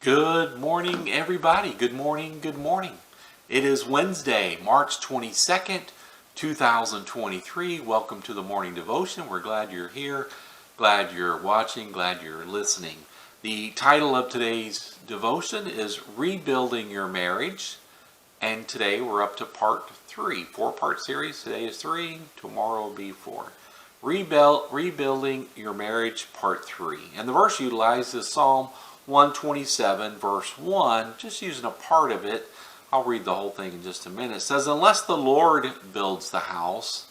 Good morning, everybody. Good morning, good morning. It is Wednesday, March 22nd, 2023. Welcome to the morning devotion. We're glad you're here, glad you're watching, glad you're listening. The title of today's devotion is Rebuilding Your Marriage. And today we're up to part 3, 4-part series. Today is 3, tomorrow will be 4. Rebuilding Your Marriage, part 3. And the verse utilized is Psalm 127 verse 1, just using a part of it. I'll read the whole thing in just a minute. It says, unless the Lord builds the house,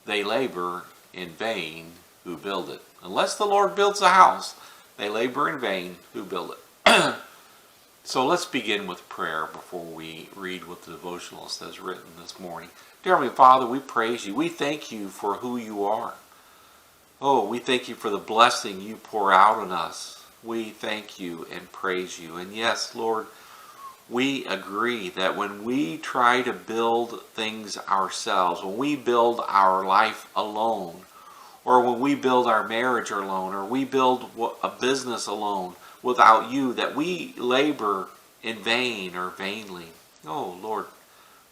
they labor in vain who build it. Unless the Lord builds the house, they labor in vain who build it. So let's begin with prayer before we read what the devotionalist has written this morning. Dear Heavenly Father, we praise you. We thank you for who you are. Oh, we thank you for the blessing you pour out on us. We thank you and praise you. And yes, Lord, we agree that when we try to build things ourselves, when we build our life alone, or when we build our marriage alone, or we build a business alone without you, that we labor in vain or vainly. Oh, Lord,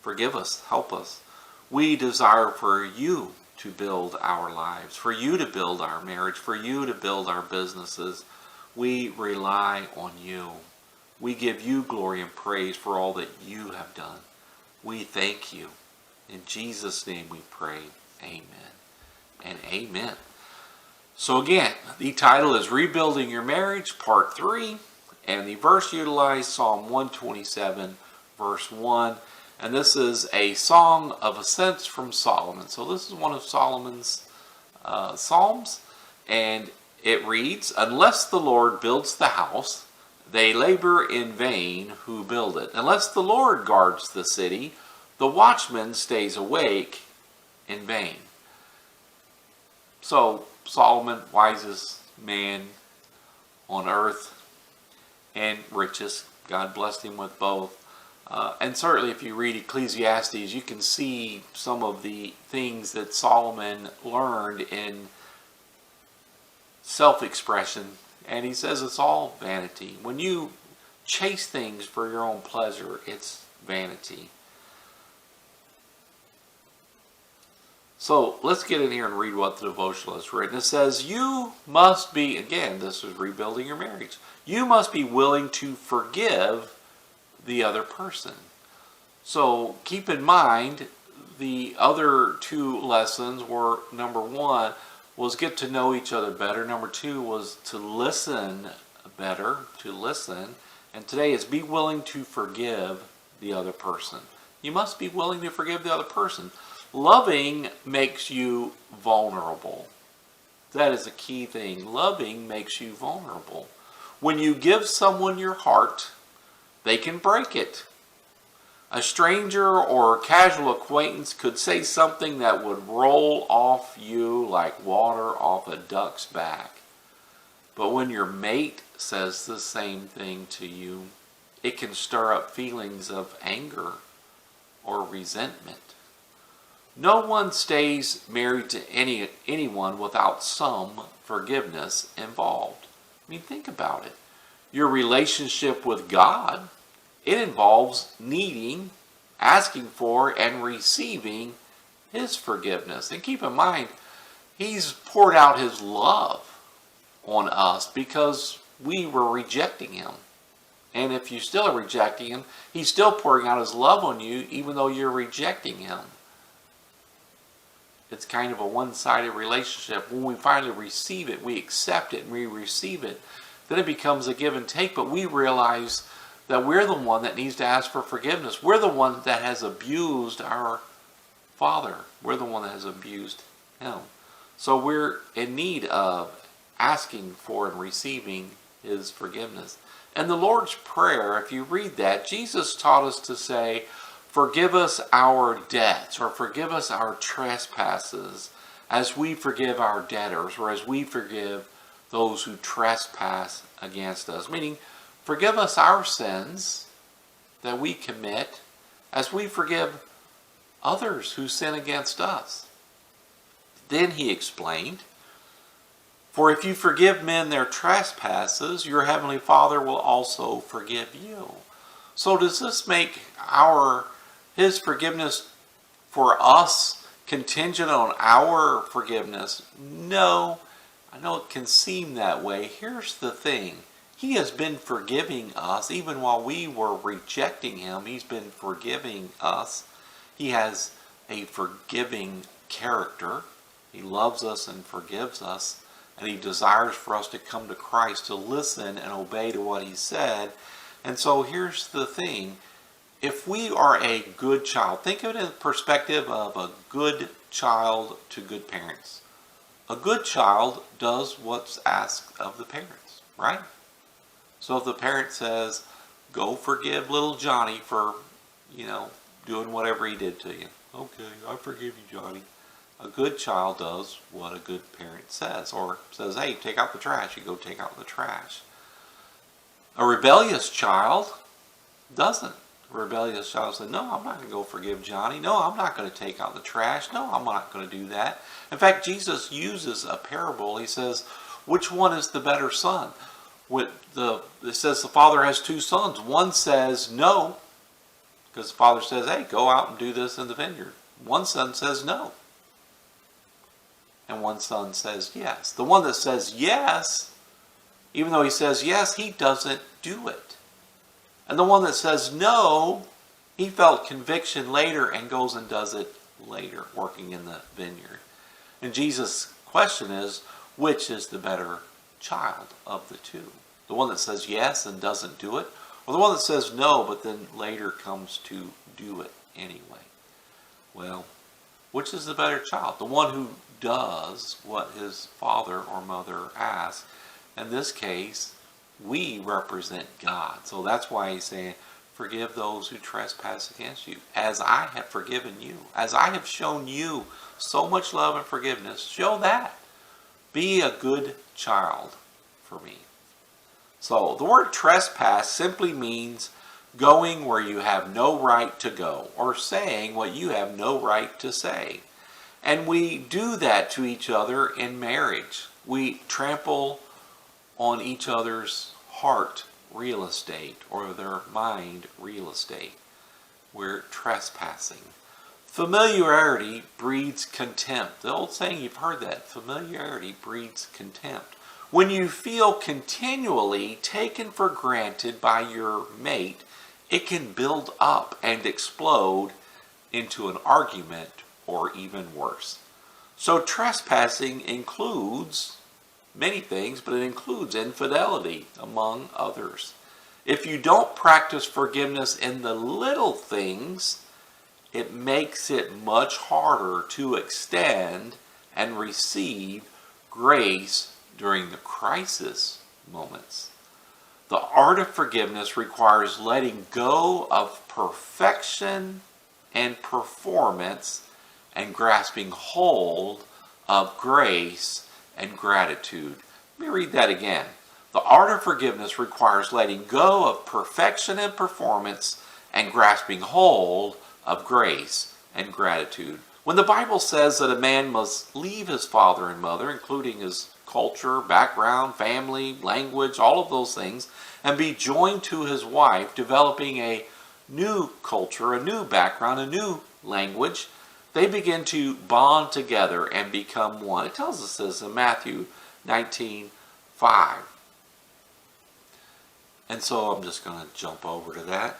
forgive us, help us. We desire for you to build our lives, for you to build our marriage, for you to build our businesses. We rely on you. We give you glory and praise for all that you have done. We thank you. In Jesus' name we pray. Amen and amen. So again, the title is Rebuilding Your Marriage, Part 3. And the verse utilized Psalm 127, verse 1. And this is a song of ascents from Solomon. So this is one of Solomon's psalms. And it reads, unless the Lord builds the house, they labor in vain who build it. Unless the Lord guards the city, the watchman stays awake in vain. So Solomon, wisest man on earth and richest. God blessed him with both. And certainly if you read Ecclesiastes, you can see some of the things that Solomon learned in self-expression, and he says it's all vanity. When you chase things for your own pleasure, it's vanity. So let's get in here and read what the devotional has written. It says, you must be, again, this is rebuilding your marriage. You must be willing to forgive the other person. So keep in mind, the other two lessons were, number 1, was get to know each other better. Number 2 was to listen better, to listen. And today is be willing to forgive the other person. You must be willing to forgive the other person. Loving makes you vulnerable. That is a key thing. Loving makes you vulnerable. When you give someone your heart, they can break it. A stranger or a casual acquaintance could say something that would roll off you like water off a duck's back. But when your mate says the same thing to you, it can stir up feelings of anger or resentment. No one stays married to anyone without some forgiveness involved. I mean, think about it. Your relationship with God, it involves needing, asking for, and receiving His forgiveness. And keep in mind, He's poured out His love on us because we were rejecting Him. And if you still are rejecting Him, He's still pouring out His love on you even though you're rejecting Him. It's kind of a one-sided relationship. When we finally receive it, we accept it and we receive it, then it becomes a give and take, but we realize that we're the one that needs to ask for forgiveness. We're the one that has abused our Father. We're the one that has abused Him. So we're in need of asking for and receiving His forgiveness. And the Lord's Prayer, if you read that, Jesus taught us to say, forgive us our debts, or forgive us our trespasses, as we forgive our debtors, or as we forgive those who trespass against us. Meaning, forgive us our sins that we commit as we forgive others who sin against us. Then he explained, For if you forgive men their trespasses, your heavenly Father will also forgive you. So does this make his forgiveness for us contingent on our forgiveness? No. I know it can seem that way. Here's the thing. He has been forgiving us even while we were rejecting him. He's been forgiving us. He has a forgiving character. He loves us and forgives us. And he desires for us to come to Christ, to listen and obey to what he said. And so here's the thing. If we are a good child, think of it in the perspective of a good child to good parents. A good child does what's asked of the parents, right? So if the parent says, go forgive little Johnny for, doing whatever he did to you. Okay, I forgive you, Johnny. A good child does what a good parent says, or says, hey, take out the trash. You go take out the trash. A rebellious child doesn't. A rebellious child says, no, I'm not going to go forgive Johnny. No, I'm not going to take out the trash. No, I'm not going to do that. In fact, Jesus uses a parable. He says, which one is the better son? It says the father has two sons. One says no, because the father says, hey, go out and do this in the vineyard. One son says no. And one son says yes. The one that says yes, even though he says yes, he doesn't do it. And the one that says no, he felt conviction later and goes and does it later, working in the vineyard. And Jesus' question is, which is the better child of the two? The one that says yes and doesn't do it, or the one that says no but then later comes to do it anyway? Well, which is the better child? The one who does what his father or mother asks. In this case, we represent God. So that's why he's saying, forgive those who trespass against you, as I have forgiven you. As I have shown you so much love and forgiveness, show that. Be a good child for me. So the word trespass simply means going where you have no right to go, or saying what you have no right to say. And we do that to each other in marriage. We trample on each other's heart real estate, or their mind real estate. We're trespassing. Familiarity breeds contempt. The old saying, you've heard that. Familiarity breeds contempt. When you feel continually taken for granted by your mate, it can build up and explode into an argument or even worse. So trespassing includes many things, but it includes infidelity, among others. If you don't practice forgiveness in the little things, it makes it much harder to extend and receive grace during the crisis moments. The art of forgiveness requires letting go of perfection and performance and grasping hold of grace and gratitude. Let me read that again. The art of forgiveness requires letting go of perfection and performance and grasping hold of grace and gratitude. When the Bible says that a man must leave his father and mother, including his culture, background, family, language, all of those things, and be joined to his wife, developing a new culture, a new background, a new language, they begin to bond together and become one. It tells us this in Matthew 19:5. And so I'm just going to jump over to that.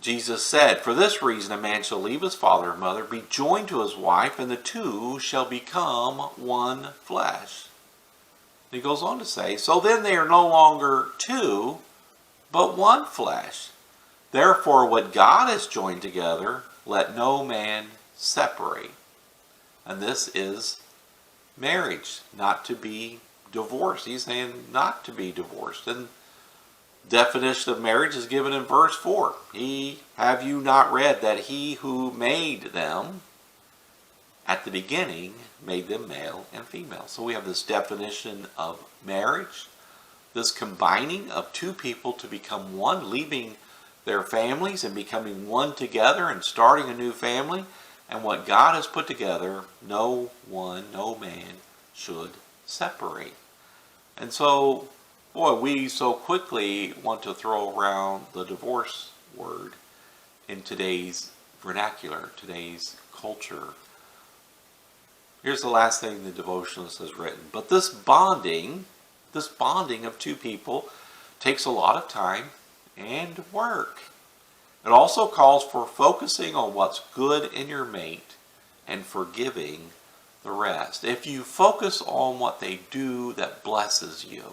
Jesus said, for this reason a man shall leave his father and mother, be joined to his wife, and the two shall become one flesh. And he goes on to say, so then they are no longer two, but one flesh. Therefore what God has joined together, let no man separate. And this is marriage, not to be divorced. He's saying not to be divorced. And definition of marriage is given in verse 4. Have you not read that he who made them at the beginning made them male and female? So we have this definition of marriage, this combining of two people to become one, leaving their families and becoming one together and starting a new family. And what God has put together, no man should separate. And so, boy, we so quickly want to throw around the divorce word in today's vernacular, today's culture. Here's the last thing the devotionalist has written. But this bonding of two people takes a lot of time and work. It also calls for focusing on what's good in your mate and forgiving the rest. If you focus on what they do that blesses you,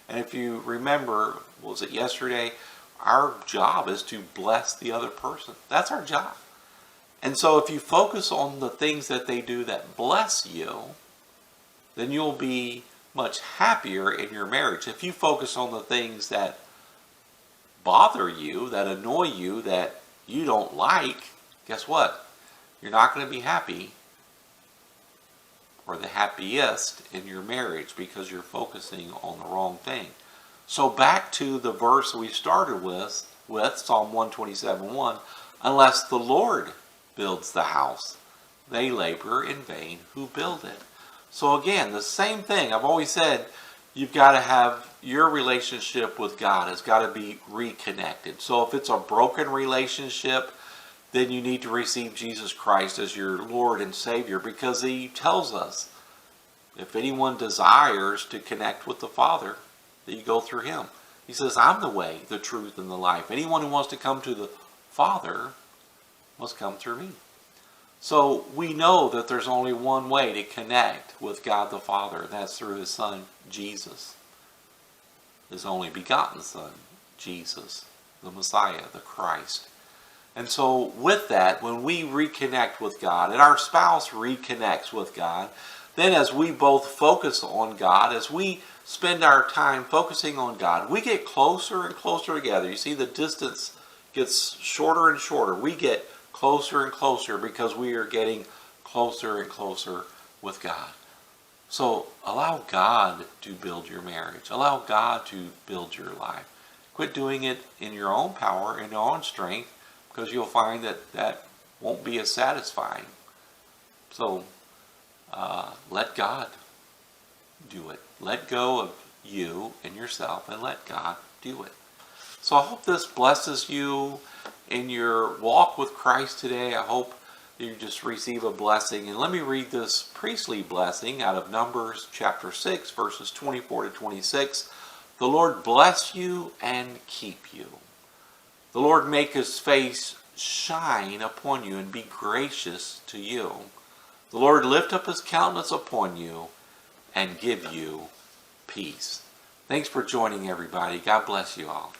and if you remember, was it yesterday, our job is to bless the other person. That's our job. And so if you focus on the things that they do that bless you, then you'll be much happier in your marriage. If you focus on the things that bother you, that annoy you, that you don't like, guess what? You're not going to be happy or the happiest in your marriage because you're focusing on the wrong thing. So back to the verse we started with Psalm 127:1, unless the Lord builds the house, they labor in vain who build it. So again, the same thing. I've always said you've got to have your relationship with God has got to be reconnected. So if it's a broken relationship, then you need to receive Jesus Christ as your Lord and Savior, because He tells us if anyone desires to connect with the Father, that you go through Him. He says, I'm the way, the truth, and the life. Anyone who wants to come to the Father must come through me. So we know that there's only one way to connect with God the Father, and that's through His Son, Jesus. His only begotten Son, Jesus, the Messiah, the Christ. And so with that, when we reconnect with God, and our spouse reconnects with God, then as we both focus on God, as we spend our time focusing on God, we get closer and closer together. You see, the distance gets shorter and shorter. We get closer and closer because we are getting closer and closer with God. So allow God to build your marriage. Allow God to build your life. Quit doing it in your own power, in your own strength, because you'll find that that won't be as satisfying. So let God do it. Let go of you and yourself and let God do it. So I hope this blesses you in your walk with Christ today. I hope you just receive a blessing. And let me read this priestly blessing out of Numbers chapter 6, verses 24 to 26. The Lord bless you and keep you. The Lord make His face shine upon you and be gracious to you. The Lord lift up His countenance upon you and give you peace. Thanks for joining, everybody. God bless you all.